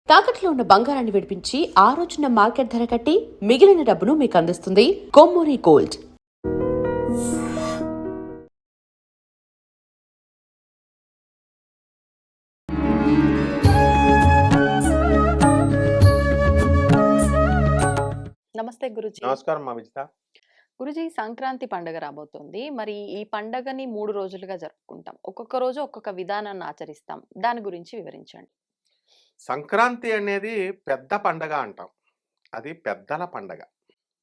తాకట్లో ఉన్న బంగారాన్ని విడిపించి ఆ రోజున మార్కెట్ ధర కట్టి మిగిలిన డబ్బును మీకు అందిస్తుంది కొమ్మూరి గోల్డ్. నమస్తే గురుజీ. నమస్కారం మా విజిత. గురుజీ, సంక్రాంతి పండుగ రాబోతోంది. మరి ఈ పండగని 3 రోజులుగా జరుపుకుంటాం. ఒక్కొక్క రోజు ఒక్కొక్క విధానాన్ని ఆచరిస్తాం. దాని గురించి వివరించండి. సంక్రాంతి అనేది పెద్ద పండగ అంటాం. అది పెద్దల పండగ.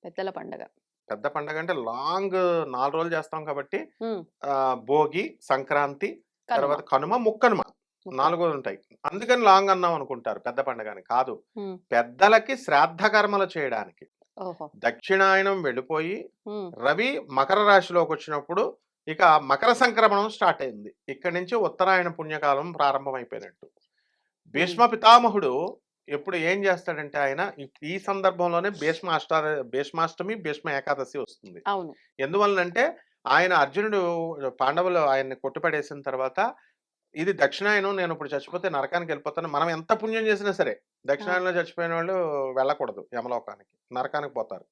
పెద్దల పండగ. పెద్ద పండగ అంటే లాంగ్ 4 రోజులు చేస్తాం కాబట్టి హ్మ్. భోగి, సంక్రాంతి, కనుమ. తర్వాత కనుమ, ముక్కనుమ 4 రోజులు ఉంటాయి. అందుకని లాంగ్ అన్నాం అనుకుంటారు పెద్ద పండగ అని. కాదు, హ్మ్. పెద్దలకి శ్రాద్ధ కర్మలు చేయడానికి. ఓహో. దక్షిణాయనం వెళ్ళిపోయి హ్మ్. రవి మకర రాశిలోకి వచ్చినప్పుడు ఇక మకర సంక్రమణం స్టార్ట్ అయింది. ఇక్కడి నుంచి ఉత్తరాయణ పుణ్యకాలం ప్రారంభమైపోయినట్టు. భీష్మ పితామహుడు ఎప్పుడు ఏం చేస్తాడంటే ఆయన ఈ సందర్భంలోనే భీష్మాష్టమి, భీష్మ ఏకాదశి వస్తుంది. అవును. ఎందువలనంటే ఆయన అర్జునుడు పాండవులు ఆయన్ని కొట్టుపడేసిన తర్వాత ఇది దక్షిణాయనం, నేను ఇప్పుడు చచ్చిపోతే నరకానికి వెళ్ళిపోతాను. మనం ఎంత పుణ్యం చేసినా సరే దక్షిణాయనంలో చచ్చిపోయిన వాళ్ళు వెళ్ళకూడదు యమలోకానికి, నరకానికి పోతారు.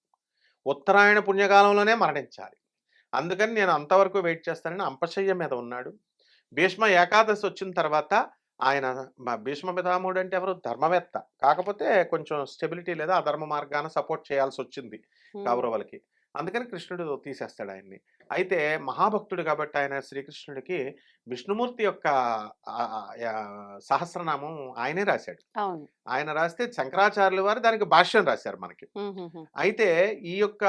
ఉత్తరాయణ పుణ్యకాలంలోనే మరణించాలి. అందుకని నేను అంతవరకు వెయిట్ చేస్తానని అంపశయ్య మీద ఉన్నాడు. భీష్మ ఏకాదశి వచ్చిన తర్వాత ఆయన భీష్మ పితామహుడు అంటే ఎవరు? ధర్మవేత్త. కాకపోతే కొంచెం స్టెబిలిటీ లేదా అధర్మ మార్గాన సపోర్ట్ చేయాల్సి వచ్చింది కౌరవులకి. అందుకని కృష్ణుడు తీసేస్తాడు ఆయన్ని. అయితే మహాభక్తుడు కాబట్టి ఆయన శ్రీకృష్ణుడికి విష్ణుమూర్తి యొక్క సహస్రనామం ఆయనే రాశాడు. అవును. ఆయన రాస్తే శంకరాచార్యుల వారు దానికి భాష్యం రాశారు మనకి. అయితే ఈ యొక్క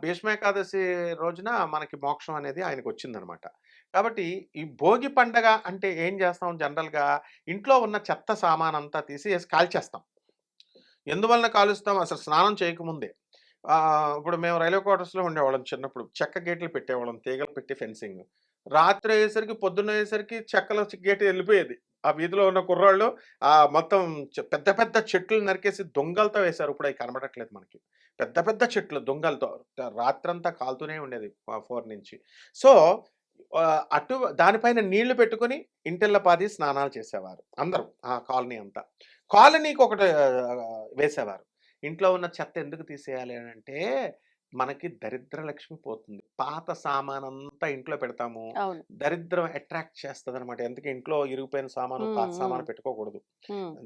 భీష్మేకాదశి రోజున మనకి మోక్షం అనేది ఆయనకు వచ్చిందనమాట. కాబట్టి ఈ భోగి పండగ అంటే ఏం చేస్తాం? జనరల్గా ఇంట్లో ఉన్న చెత్త సామాన్ అంతా తీసి కాల్చేస్తాం. ఎందువలన కాలుస్తాం? అసలు స్నానం చేయకముందే. ఇప్పుడు మేము రైల్వే క్వార్టర్స్లో ఉండేవాళ్ళం చిన్నప్పుడు. చెక్క గేట్లు పెట్టేవాళ్ళం, తీగలు పెట్టి ఫెన్సింగ్. రాత్రి అయ్యేసరికి, పొద్దున్న అయ్యేసరికి చెక్కల గేటు వెళ్ళిపోయేది. ఆ వీధిలో ఉన్న కుర్రాళ్ళు మొత్తం పెద్ద పెద్ద చెట్లు నరికేసి దొంగలతో వేశారు. ఇప్పుడు అవి కనబడట్లేదు మనకి. పెద్ద పెద్ద చెట్లు దొంగలతో రాత్రంతా కాలుతూనే ఉండేది 4 నుంచి. సో అటు దానిపైన నీళ్లు పెట్టుకుని ఇంటిళ్ళ పాది స్నానాలు చేసేవారు అందరూ, ఆ కాలనీ అంతా. కాలనీకి ఒకటి వేసేవారు. ఇంట్లో ఉన్న చెత్త ఎందుకు తీసేయాలి అని అంటే మనకి దరిద్ర లక్ష్మి పోతుంది. పాత సామానంతా ఇంట్లో పెడతాము, దరిద్రం అట్రాక్ట్ చేస్తుంది అనమాట. ఎందుకు ఇంట్లో ఇరిగిపోయిన సామాను, పాత సామాను పెట్టుకోకూడదు.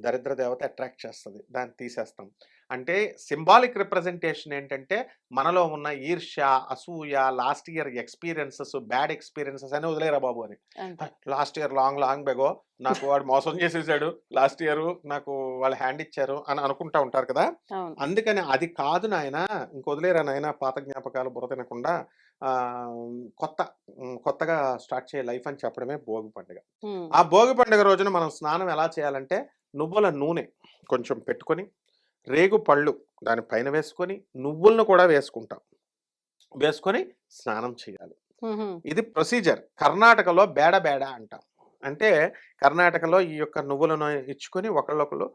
దరిద్ర దేవత అట్రాక్ట్ చేస్తుంది, దాన్ని తీసేస్తాం. అంటే సింబాలిక్ రిప్రజెంటేషన్ ఏంటంటే మనలో ఉన్న ఈర్ష్య, అసూయ, last year experiences, bad experiences అని వదిలేరా బాబు అని. లాస్ట్ ఇయర్ లాంగ్ బెగో నాకు వాడు మోసం చేసేసాడు, లాస్ట్ ఇయర్ నాకు వాళ్ళు హ్యాండ్ ఇచ్చారు అని అనుకుంటా ఉంటారు కదా. అందుకని అది కాదు నాయన, ఇంకొదిలేరా నాయన పాత జ్ఞాపకాలు బుర్ర తినకుండా కొత్తగా స్టార్ట్ చేయ లైఫ్ అని చెప్పడమే భోగి పండుగ. ఆ భోగి పండుగ రోజున మనం స్నానం ఎలా చేయాలంటే నువ్వుల నూనె కొంచెం పెట్టుకొని, రేగు పళ్ళు దానిపైన వేసుకొని, నువ్వులను కూడా వేసుకొని స్నానం చేయాలి. ఇది ప్రొసీజర్. కర్ణాటకలో బేడ అంటాం. అంటే కర్ణాటకలో ఈ యొక్క నువ్వులను ఇచ్చుకొని ఒకళ్ళొకళ్ళు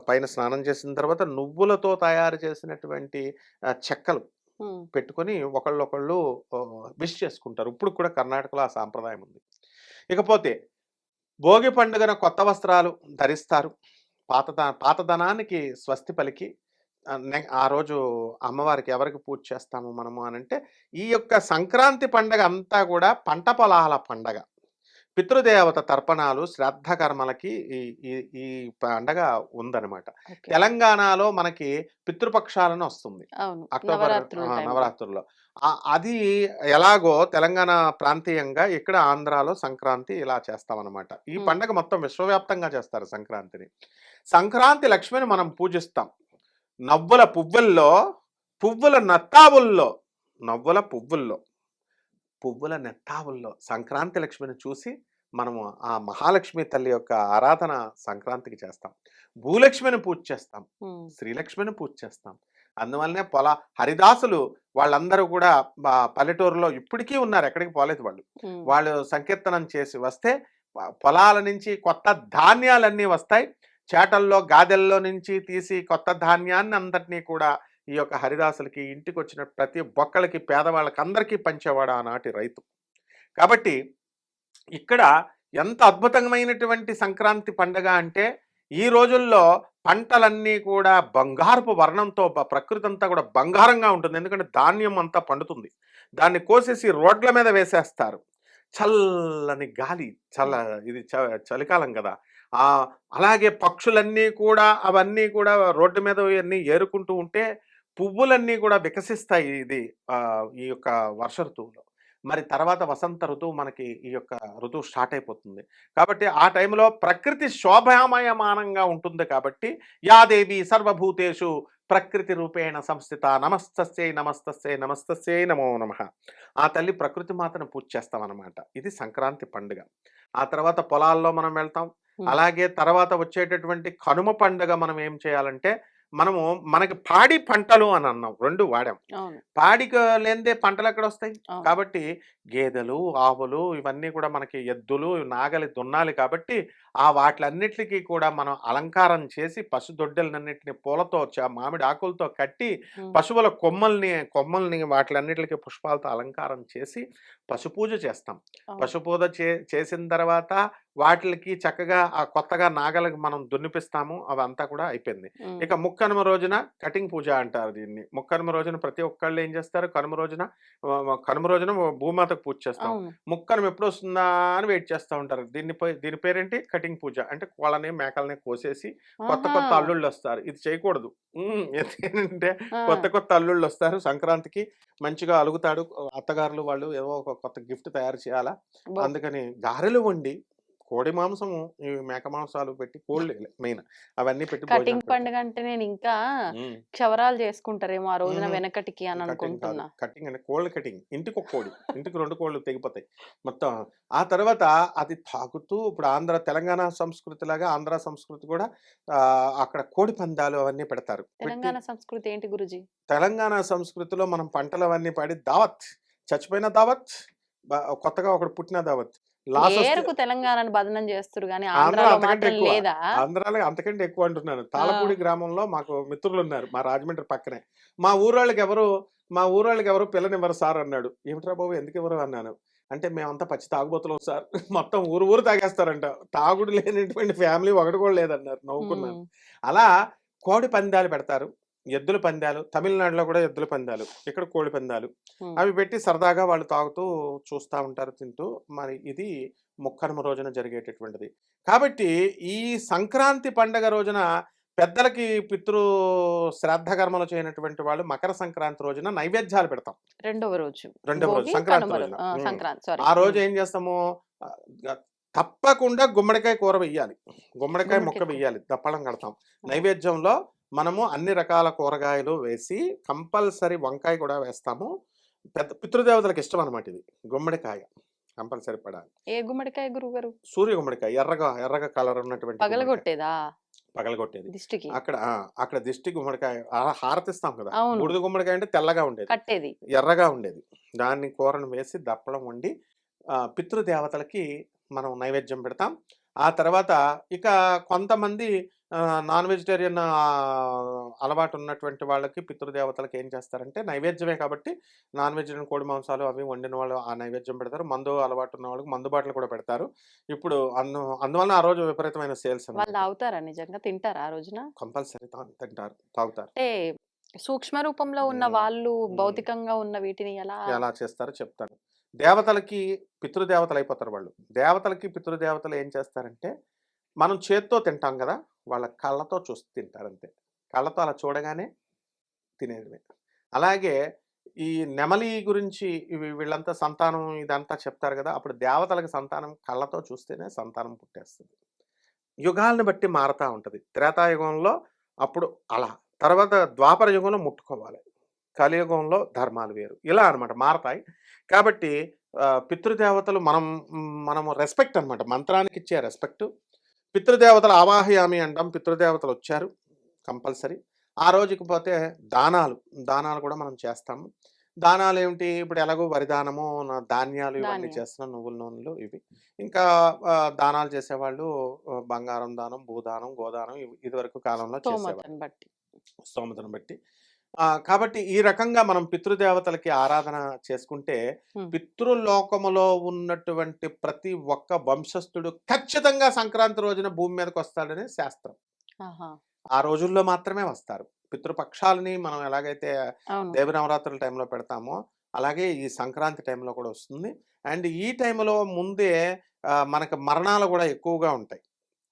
పైన స్నానం చేసిన తర్వాత నువ్వులతో తయారు చేసినటువంటి చెక్కలు పెట్టుకొని ఒకళ్ళొకళ్ళు విష్ చేసుకుంటారు. ఇప్పుడు కూడా కర్ణాటకలో ఆ సాంప్రదాయం ఉంది. ఇకపోతే భోగి పండుగన కొత్త వస్త్రాలు ధరిస్తారు. పాతదనానికి స్వస్తి పలికి ఆ రోజు అమ్మవారికి ఎవరికి పూజ చేస్తాము మనము అని అంటే, ఈ యొక్క సంక్రాంతి పండగ అంతా కూడా పంట పొలాల పండగ. పితృదేవత తర్పణాలు, శ్రాద్ధ కర్మలకి ఈ పండగ ఉందన్నమాట. తెలంగాణలో మనకి పితృపక్షాలను వస్తుంది అక్టోబర్ నవరాత్రుల్లో. అది ఎలాగో తెలంగాణ ప్రాంతీయంగా, ఇక్కడ ఆంధ్రాలో సంక్రాంతి ఇలా చేస్తామన్నమాట. ఈ పండగ మొత్తం విశ్వవ్యాప్తంగా చేస్తారు సంక్రాంతిని. సంక్రాంతి లక్ష్మిని మనం పూజిస్తాం. నవ్వుల నెత్తావుల్లో సంక్రాంతి లక్ష్మిని చూసి మనము ఆ మహాలక్ష్మి తల్లి యొక్క ఆరాధన సంక్రాంతికి చేస్తాం. భూలక్ష్మిని పూజ చేస్తాం, శ్రీలక్ష్మిని పూజ చేస్తాం. అందువల్లనే హరిదాసులు వాళ్ళందరూ కూడా పల్లెటూరులో ఇప్పటికీ ఉన్నారు, ఎక్కడికి పోలేదు వాళ్ళు. వాళ్ళు సంకీర్తనం చేసి వస్తే పొలాల నుంచి కొత్త ధాన్యాలన్నీ వస్తాయి. చేటల్లో, గాదెల్లో నుంచి తీసి కొత్త ధాన్యాన్ని అంతటినీ కూడా ఈ యొక్క హరిదాసులకి, ఇంటికి వచ్చిన ప్రతి బొక్కలకి, పేదవాళ్ళకి అందరికీ పంచేవాడు ఆనాటి రైతు. కాబట్టి ఇక్కడ ఎంత అద్భుతమైనటువంటి సంక్రాంతి పండుగ అంటే ఈ రోజుల్లో పంటలన్నీ కూడా బంగారపు వర్ణంతో ప్రకృతి అంతా కూడా బంగారంగా ఉంటుంది. ఎందుకంటే ధాన్యం అంతా పండుతుంది. దాన్ని కోసేసి రోడ్ల మీద వేసేస్తారు. చల్లని గాలి, ఇది చలికాలం కదా! అలాగే పక్షులన్నీ కూడా అవన్నీ కూడా రోడ్డు మీద ఇవన్నీ ఏరుకుంటూ ఉంటే పువ్వులన్నీ కూడా వికసిస్తాయి ఈ యొక్క వర్ష ఋతువులో. మరి తర్వాత వసంత ఋతువు మనకి ఈ యొక్క ఋతువు స్టార్ట్ అయిపోతుంది. కాబట్టి ఆ టైంలో ప్రకృతి శోభామయమానంగా ఉంటుంది కాబట్టి యా దేవి సర్వభూతేషు ప్రకృతి రూపేణ సంస్థిత నమస్తస్యై నమస్తస్యై నమస్తస్యై నమో నమః. ఆ తల్లి ప్రకృతి మాతను పూజ చేస్తామన్నమాట. ఇది సంక్రాంతి పండుగ. ఆ తర్వాత పొలాల్లో మనం వెళ్తాం. హ్మ్. అలాగే తర్వాత వచ్చేటటువంటి కనుమ పండుగ మనం ఏం చేయాలంటే, మనకి పాడి పంటలు అని అన్నాం. 2 వాడాం. అవును. పాడికి లేనిదే పంటలెక్కడొస్తాయి? అవును. కాబట్టి గేదెలు, ఆవులు ఇవన్నీ కూడా మనకి ఎద్దులు, నాగలి దున్నాలి కాబట్టి వాటిలన్నిట్లికి కూడా మనం అలంకారం చేసి పశుదొడ్డెలనన్నిటిని పూలతో మామిడి ఆకులతో కట్టి హ్మ్. పశువుల కొమ్మల్ని వాటిలన్నిటికి పుష్పాలతో అలంకారం చేసి పశుపూజ చేస్తాం. అవును. పశుపూజ చేసిన తర్వాత వాటిలకి చక్కగా కొత్తగా నాగలికి మనం దున్నిపిస్తాము. అవంతా కూడా అయిపోయింది. హ్మ్. ఇక ముక్కనుమ రోజున కటింగ్ పూజ అంటారు దీన్ని. ముక్కనుమ రోజున ప్రతి ఒక్కళ్ళు ఏం చేస్తారు, కనుమ రోజున భూమాతకు పూజ చేస్తాం. అవును. ముక్కనుమ ఎప్పుడొస్తుందా అని వెయిట్ చేస్తా ఉంటారు. దీని పేరేంటి? కటింగ్ పూజ. అంటే కోళ్ళని, మేకలని కోసేసి కొత్త ఆహా! కొత్త అల్లుళ్ళొస్తారు. ఇది చేయకూడదు. ఎందుకంటే ఆ! కొత్త కొత్త అల్లుళ్ళొస్తారు. సంక్రాంతికి మంచిగా అలుగుతాడు. అత్తగారులు వాళ్ళు ఏవో ఒక కొత్త గిఫ్ట్ తయారు చేయాలా, అబ్బో! అందుకని గారెలు వండి కోడి మాంసము, ఈ మేక మాంసాలు పెట్టి కోళ్ళు మెయిన్ అవన్నీ పెట్టి భోజనాలు కటింగ్ పెడతారు. పండుగ అంటే నేనింకా హ్మ్. క్షవరాలు చేసుకుంటారేమో ఆ రోజున హుహు. వెనకటికి అని కటింగ్ కాదు. అనుకుంటున్నా. కటింగ్ అంటే కోళ్ళ కటింగ్. ఇంటికొక కోడి. ఇంటికి 2 కోళ్ళు తెగిపోతాయి. మొత్తం ఆ తర్వాత అది తాగుతూ ఇప్పుడు తెలంగాణ సంస్కృతిలాగా ఆంధ్ర సంస్కృతి కూడా అక్కడ కోడి పందాలు అవన్నీ పెడతారు. పెట్టి తెలంగాణ సంస్కృతి ఏంటి గురూజీ? తెలంగాణ సంస్కృతిలో మనం పంటలవన్నీ పడి దావత్. చచ్చిపోయిన దావత్, కొత్తగా ఒకడు పుట్టిన దావత్. లాసొస్తే పేరుకు తెలంగాణని బదనం చేస్తుర్రు గానీ ఆంధ్రాలో ఆంధ్రాలో అంతకంటే మాత్రం ఎక్కువ. లేదా? ఆంధ్రాలో అంతకంటే ఎక్కువ అంటున్నాను. ఆ! తాళపూడి గ్రామంలో మాకు మిత్రులున్నారు. మా రాజమండ్రి పక్కనే. మా ఊరోళ్ళకెవరు పిల్లనివ్వరు సార్ అన్నాడు. ఏమిట్రా బాబు ఎందుకివ్వరు అన్నాను. అంటే మేమంతా పచ్చి తాగుబోతులం సార్. మొత్తం ఊరు తాగేస్తారంట. తాగుడు లేనటువంటి ఫ్యామిలీ ఒకటి కూడా లేదన్నారు. నవ్వుకున్నాను. హ్మ్. అలా కోడి పందాలు పెడతారు. ఎద్దుల పందాలు. తమిళనాడులో కూడా ఎద్దుల పందాలు. ఇక్కడ కోడి పందాలు. హ్మ్. అవి పెట్టి సరదాగా వాళ్ళు తాగుతూ చూస్తా ఉంటారు తింటూ. మరి ఇది ముక్కనుమ రోజున జరిగేటటువంటిది. కాబట్టి ఈ సంక్రాంతి పండగ రోజున పెద్దలకి శ్రాద్ధ కర్మలు చేయనటువంటి వాళ్ళు మకర సంక్రాంతి రోజున నైవేద్యాలు పెడతాం. రెండవ రోజు. రెండవ రోజు భోగి, సంక్రాంతి కనుమ రోజున. సంక్రాంతి సారీ. ఆ రోజు ఏం చేస్తాము, ఆహ్, గ తప్పకుండా గుమ్మడికాయ కూర వెయ్యాలి. గుమ్మడికాయ ముక్క గుమ్మడికాయ కూర. వెయ్యాలి. దప్పడం కడతాం. ఆ! నైవేద్యంలో మనము అన్ని రకాల కూరగాయలు వేసి కంపల్సరీ వంకాయ కూడా వేస్తాము. పితృదేవతలకు ఇష్టం అన్నమాట ఇది. గుమ్మడికాయ కంపల్సరీ పడాలి. ఏ గుమ్మడికాయ గురువుగారు? సూర్య గుమ్మడికాయ ఎర్రగా కలర్ ఉన్నటువంటి గుమ్మడికాయ. పగలగొట్టేదా? పగలగొట్టేది. దిష్టికి. అక్కడ దిష్టి గుమ్మడికాయ హారతిస్తాం కదా! అవును. బూడిద గుమ్మడికాయ అంటే తెల్లగా ఉండేది. కట్టేది. ఎర్రగా ఉండేది. దాన్ని కూరను వేసి దప్పడం వండి పితృదేవతలకి మనం నైవేద్యం పెడతాం. ఆ తర్వాత ఇక కొంతమంది నాన్ వెజిటేరియన్ అలవాటు ఉన్నటువంటి వాళ్ళకి పితృదేవతలకి ఏం చేస్తారంటే నైవేద్యమే కాబట్టి నాన్ వెజిటేరియన్ కోడి మాంసాలు అవి వండిన వాళ్ళు ఆ నైవేద్యం పెడతారు. మందు అలవాటు ఉన్న వాళ్ళకి మందు బాటలు కూడా పెడతారు. ఇప్పుడు అందువలన ఆ రోజు విపరీతమైన సేల్స్ వాళ్ళు అన్నమాట. తాగుతారా నిజంగా? తింటారా ఆ రోజున? కంపల్సరీ తింటారు, తాగుతారు. అంటే సూక్ష్మ రూపంలో ఉన్న హ్మ్. వాళ్ళు హ్మ్. భౌతికంగా ఉన్న వీటిని ఎలా? ఎలా చేస్తారో చెప్తాను. దేవతలకి పితృదేవతలయిపోతారు వాళ్ళు. దేవతలకి పితృదేవతలు ఏం చేస్తారంటే, మనం చేత్తో తింటాం గదా! వాళ్ళ కళ్ళతో చూసి తింటారంతే. కళ్ళతో అలా చూడగానే తినేయడమే. అలాగే ఈ నెమలి గురించి వీళ్ళంతా సంతానం ఇదంతా చెప్తారు గదా! అప్పుడు దేవతలకి సంతానం కళ్ళతో చూస్తేనే సంతానం పుట్టేస్తది. యుగాలను బట్టి మారతా ఉంటది. త్రేతాయుగంలో అప్పుడు అలా. తర్వాత ద్వాపర యుగంలో ముట్టుకోవాలి. కలియుగంలో ధర్మాలు వేరు. ఇలా అన్నమాట మారతాయి. కాబట్టి పితృదేవతలు మనము రెస్పెక్ట్ అన్నమాట. మంత్రానికిచ్చే రెస్పెక్టు. పితృదేవతలు ఆవాహయామి అంటాం. పితృదేవతలొచ్చారు కంపల్సరీ. ఆ రోజుకి పోతే దానాలు. దానాలు కూడా మనం చేస్తాము. దానాలేమిటి? ఇప్పుడు ఎలాగో వరి దానము, ధాన్యాలు ఇవన్నీ ధాన్యం. చేస్తున్నాం. నువ్వుల నూనెలు ఇవి. ఇంకా దానాలు చేసేవాళ్ళు బంగారం దానం, భూదానం, గోదానం ఇదివరకు కాలంలో చేసేవారు. స్తోమతను బట్టి. స్తోమతను బట్టి. కాబట్టి ఈ రకంగా మనం పితృదేవతలకి ఆరాధన చేసుకుంటే హ్మ్. పితృలోకములో ఉన్నటువంటి ప్రతి ఒక్క వంశస్థుడు ఖచ్చితంగా సంక్రాంతి రోజున భూమి మీదకి వస్తాడని శాస్త్రం. ఆహా! ఆ రోజుల్లో మాత్రమే వస్తారు. పితృపక్షాలని మనం ఎలాగైతే అవును. దేవి నవరాత్రుల టైంలో పెడతామో, అలాగే ఈ సంక్రాంతి టైంలో కూడా వస్తుంది. అండ్ ఈ టైంలో ముందే మనకు మరణాలు కూడా ఎక్కువగా ఉంటాయి.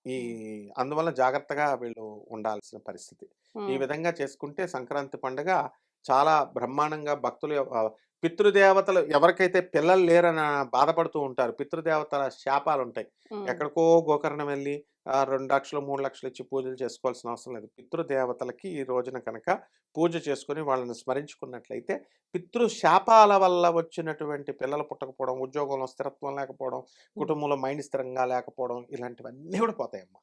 ఈ హ్మ్. అందువల్ల జాగ్రత్తగా వీళ్ళు ఉండాల్సిన పరిస్థితి. ఈ హ్మ్. విధంగా చేసుకుంటే సంక్రాంతి పండుగ చాలా బ్రహ్మాండంగా భక్తులు పితృదేవతలు ఎవరికైతే పిల్లలు లేరని బాధపడుతూ ఉంటారు. పితృదేవతల శాపాలుంటాయి. హ్మ్. ఎక్కడికో గోకర్ణం వెళ్ళి 2,00,000, 3,00,000 ఇచ్చి పూజలు చేసుకోవాల్సిన అవసరం లేదు. పితృదేవతలకి ఈ రోజున కనుక పూజ చేసుకొని వాళ్ళని స్మరించుకున్నట్లయితే పితృశాపాల వల్ల వచ్చినటువంటి పిల్లలు పుట్టకపోవడం, ఉద్యోగంలో స్థిరత్వం లేకపోవడం, హ్మ్. కుటుంబంలో మైండ్ స్థిరంగా లేకపోవడం ఇలాంటివన్నీ కూడా పోతాయమ్మా.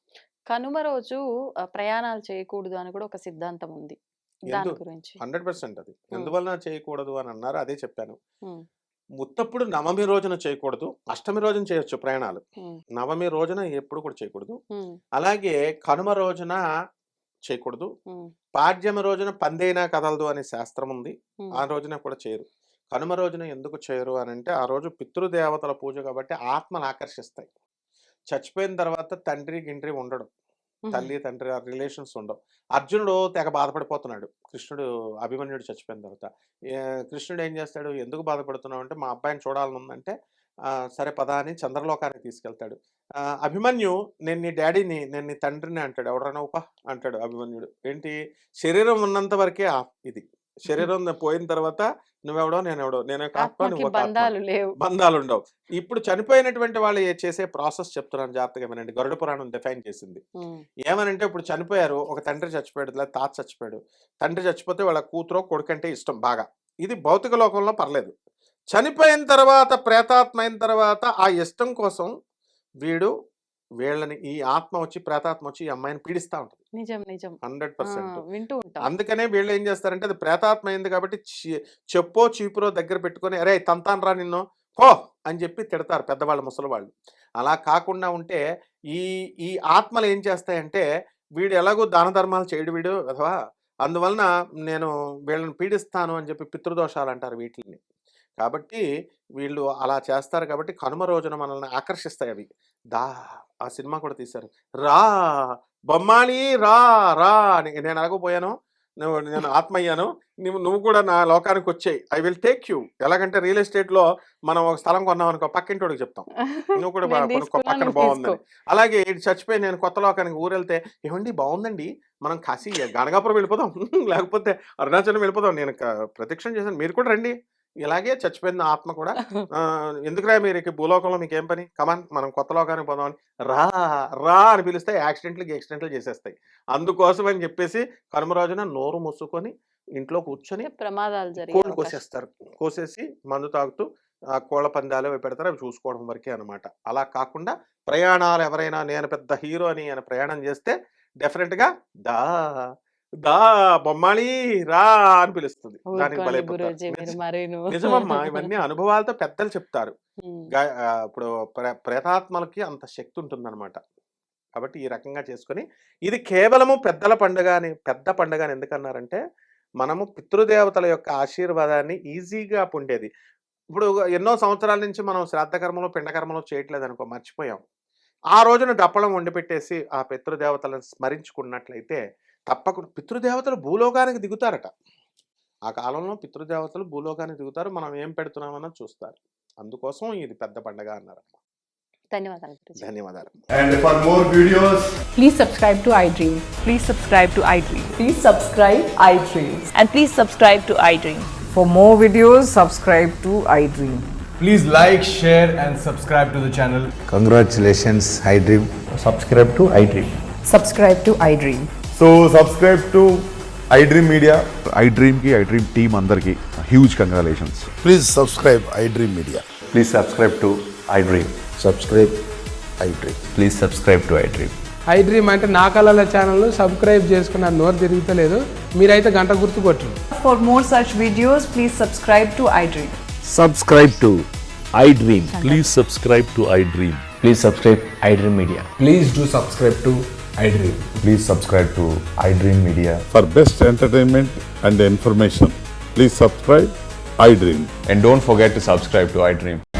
కనుమ రోజు ప్రయాణాలు చేయకూడదు అని కూడా ఒక సిద్ధాంతం ఉంది. దాని గురించి. 100% అది. హ్మ్. ఎందువలన చేయకూడదు అని అన్నారు. అదే చెప్పాను. హ్మ్. ఉత్తప్పుడు నవమి రోజున చేయకూడదు. అష్టమి రోజున చేయొచ్చు ప్రయాణాలు. హ్మ్. నవమి రోజున ఎప్పుడు కూడా చేయకూడదు. హ్మ్. అలాగే కనుమ రోజున చేయకూడదు. హ్మ్. పాడ్యమి రోజున పందైనా కదలదు అనే శాస్త్రం ఉంది. హ్మ్. ఆ రోజున కూడా చేయరు. కనుమ రోజున ఎందుకు చేయరు అనంటే, ఆ రోజు పితృదేవతల పూజ కాబట్టి ఆత్మలు ఆకర్షిస్తాయి. చచ్చిపోయిన తర్వాత తండ్రి, గిండ్రి ఉండడు. తల్లి, తండ్రి రిలేషన్స్ ఉండవు. అర్జునుడు తెగ బాధపడిపోతున్నాడు. కృష్ణుడు అభిమన్యుడు చచ్చిపోయిన తర్వాత. కృష్ణుడు ఏం చేస్తాడు? ఎందుకు బాధపడుతున్నావు అంటే, మా అబ్బాయిని చూడాలనుందంటే, సరే పద అని చంద్రలోకానికి తీసుకెళ్తాడు. అభిమన్యు నేను నీ డ్యాడీని, నేను నీ తండ్రిని అంటాడు. ఎవడన్నా ఉప అంటాడు అభిమన్యుడు. ఏంటి? శరీరం ఉన్నంత వరకే ఇది. శరీరం పోయిన తర్వాత నువ్వెవడో, నేనెవడో. నేనొక ఆత్మ, ఆత్మకి నువ్వొక ఆత్మ. బంధాలు లేవు. బంధాలుండవు. ఇప్పుడు చనిపోయినటువంటి వాళ్ళు చేసే ప్రాసెస్ చెప్తున్నాను జాగ్రత్తగా వినండి. గరుడ పురాణం డిఫైన్ చేసింది. హ్మ్. ఏమనంటే ఇప్పుడు చనిపోయారు. ఒక తండ్రి చచ్చిపోయాడు. లేదా తాత చచ్చిపోయాడు. తండ్రి చచ్చిపోతే వాళ్ళ కూతురో, కొడుకంటే ఇష్టం బాగా. ఇది భౌతిక లోకంలో పర్లేదు. చనిపోయిన తర్వాత ప్రేతాత్మ అయిన తర్వాత ఆ ఇష్టం కోసం వీడు వీళ్ళని ఈ ఆత్మ వచ్చి ప్రేతాత్మ వచ్చి ఈ అమ్మాయిని పీడిస్తా ఉంటది. నిజం. నిజం. ఆ! 100%. వింటూ ఉంటాం. అందుకనే వీళ్ళు ఏం చేస్తారంటే అది ప్రేతాత్మ అయింది కాబట్టి చెప్పో చీపురో దగ్గర పెట్టుకొని అరే తంతాన్రా నిన్ను పో అని చెప్పి తిడతారు పెద్దవాళ్ళు, ముసలివాళ్ళు. అలా కాకుండా ఉంటే ఈ ఈ ఆత్మలు ఏం చేస్తాయంటే వీడు ఎలాగో దాన ధర్మాలు చేయడు వీడు అథవా అందువలన నేను వీళ్ళని పీడిస్తాను అని చెప్పి పితృదోషాలు అంటారు వీటిని. కాబట్టి వీళ్ళు అలా చేస్తారు కాబట్టి కనుమ రోజున మనల్ని ఆకర్షిస్తాయి అవి. దా ఆ సినిమా కూడా తీశారు. రా బొమ్మాలి రా రా అని నేను ఎలాగోపోయాను. నేను ఆత్మ అయ్యాను. నువ్వు కూడా నా లోకానికి వచ్చేయి. I will take you. ఎలాగంటే రియల్ ఎస్టేట్‌లో మనం ఒక స్థలం కొన్నాం అనుకో పక్కింటోడికి చెప్తాం. నువ్వు కూడా నేను కొనుక్కో తీసుకున్నా పక్కన నువ్వు తీసుకో. బావుందని. అలాగే ఈడు చచ్చిపోయి నేను కొత్త లోకానికి ఊరెళ్తే ఏవండీ బావుందండి. మనం కాశీ గాణగాపురం వెళ్ళిపోదాం. లేకపోతే అరుణాచలం వెళ్ళిపోదాం. నేను ప్రదక్షిణ చేశాను. మీరు కూడా రండి. ఇలాగే చచ్చిపోయిన ఆత్మ కూడా ఎందుకురా మీరు భూలోకంలో మీకేం పని? కమాన్ మనం కొత్త లోకానికి పోదాం అని రా రా అని పిలిస్తే యాక్సిడెంట్లు చేసేస్తాయి. అందుకోసం అని చెప్పేసి కనుమ రోజున నోరు మూసుకొని ఇంట్లో కూర్చొని ప్రమాదాలు జరిగే కోళ్ళు అవకాశం. కోసేస్తారు. కోసేసి మందు తాగుతూ కోళ్ళ పందాలు అవి పెడతారు. అవి చూసుకోవడం వరకే అనమాట. అలా కాకుండా ప్రయాణాలు ఎవరైనా నేను పెద్ద హీరో అని ఆయన ప్రయాణం చేస్తే డెఫినెట్‌గా దా దా బొమ్మాళి రా అని పిలుస్తుంది. దానికి ఊరుకోండి బలైపోతారు. గురూజీ మీరు మరీను. నిజమమ్మా. ఇవన్నీ అనుభవాలతో పెద్దలు చెప్తారు. హ్మ్. ఇప్పుడు ప్రేతాత్మలకి అంత శక్తి ఉంటుందన్నమాట. కాబట్టి ఈ రకంగా చేసుకొని ఇది కేవలము పెద్దల పండుగ అని పెద్ద పండుగ అని ఎందుకన్నారంటే మనము పితృదేవతల యొక్క ఆశీర్వాదాన్ని ఈజీగా పొందేది. ఇప్పుడు ఎన్నో సంవత్సరాల నుంచి మనం శ్రాద్ధ కర్మలు, పిండ కర్మలు చేయట్లేదనుకో మర్చిపోయాం. ఆ రోజున దప్పలం వండిపెట్టేసి ఆ పితృదేవతలను స్మరించుకున్నట్లయితే తప్పకుండా పితృదేవతలు భూలోకానికి దిగుతారట. ఆ కాలంలో పితృదేవతలు భూలోకానికి దిగుతారు. మనం ఏం పెడుతున్నామన్నది చూస్తారు. అందుకోసం ఇది పెద్ద పండగ అన్నారమ్మ. ధన్యవాదాలు గురూజీ. ధన్యవాదాలు. And for more videos, Please subscribe to iDream. Please subscribe to iDream. Please subscribe iDream. And please subscribe to iDream. For more videos, subscribe to iDream. please like, share, and subscribe to the channel. Congratulations, iDream. subscribe to iDream. Subscribe to iDream. So subscribe to iDream Media. iDream की iDream team अंदर की huge congratulations. Please subscribe iDream Media. Please subscribe to iDream. Subscribe iDream. Please subscribe to iDream. iDream అంటే నా కళల channel subscribe చేసుకున్న నోరు తిరుగుతలేదు. మీరైతే గంట గుర్తు కొట్టండి. For more such videos, please subscribe to iDream. Subscribe to iDream. Please subscribe to iDream. Please subscribe iDream Media. Please do subscribe to iDream. Please subscribe to iDream Media. For best entertainment, and information. Please subscribe iDream. And don't forget to subscribe to iDream.